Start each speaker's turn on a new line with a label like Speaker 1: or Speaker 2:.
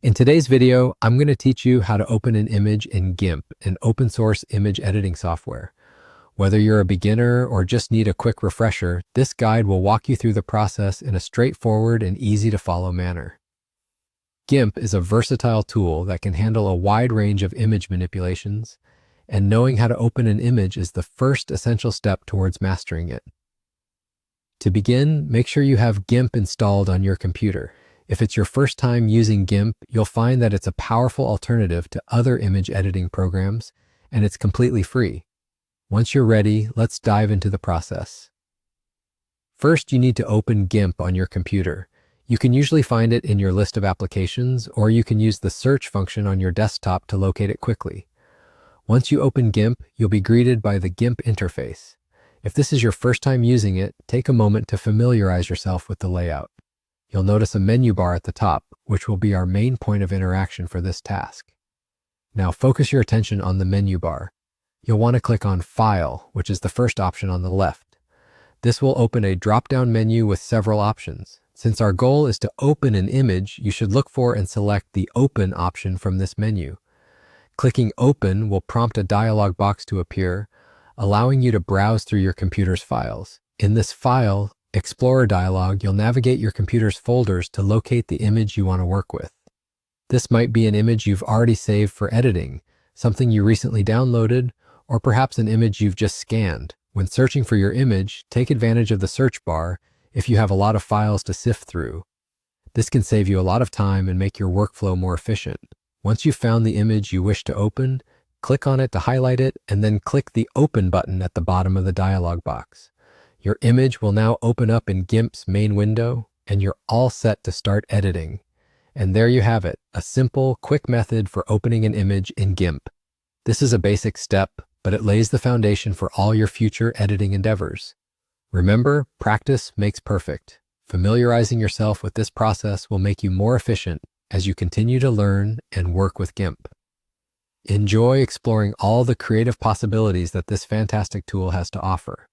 Speaker 1: In today's video, I'm going to teach you how to open an image in GIMP, an open source image editing software. Whether you're a beginner or just need a quick refresher, this guide will walk you through the process in a straightforward and easy to follow manner. GIMP is a versatile tool that can handle a wide range of image manipulations, and knowing how to open an image is the first essential step towards mastering it. To begin, make sure you have GIMP installed on your computer. If it's your first time using GIMP, you'll find that it's a powerful alternative to other image editing programs, and it's completely free. Once you're ready, let's dive into the process. First, you need to open GIMP on your computer. You can usually find it in your list of applications, or you can use the search function on your desktop to locate it quickly. Once you open GIMP, you'll be greeted by the GIMP interface. If this is your first time using it, take a moment to familiarize yourself with the layout. You'll notice a menu bar at the top, which will be our main point of interaction for this task. Now focus your attention on the menu bar. You'll want to click on File, which is the first option on the left. This will open a drop-down menu with several options. Since our goal is to open an image, you should look for and select the Open option from this menu. Clicking Open will prompt a dialog box to appear, allowing you to browse through your computer's files. In this File Explorer dialog, you'll navigate your computer's folders to locate the image you want to work with. This might be an image you've already saved for editing, something you recently downloaded, or perhaps an image you've just scanned. When searching for your image, take advantage of the search bar if you have a lot of files to sift through. This can save you a lot of time and make your workflow more efficient. Once you've found the image you wish to open, click on it to highlight it, and then click the Open button at the bottom of the dialog box. Your image will now open up in GIMP's main window, and you're all set to start editing. And there you have it, a simple, quick method for opening an image in GIMP. This is a basic step, but it lays the foundation for all your future editing endeavors. Remember, practice makes perfect. Familiarizing yourself with this process will make you more efficient as you continue to learn and work with GIMP. Enjoy exploring all the creative possibilities that this fantastic tool has to offer.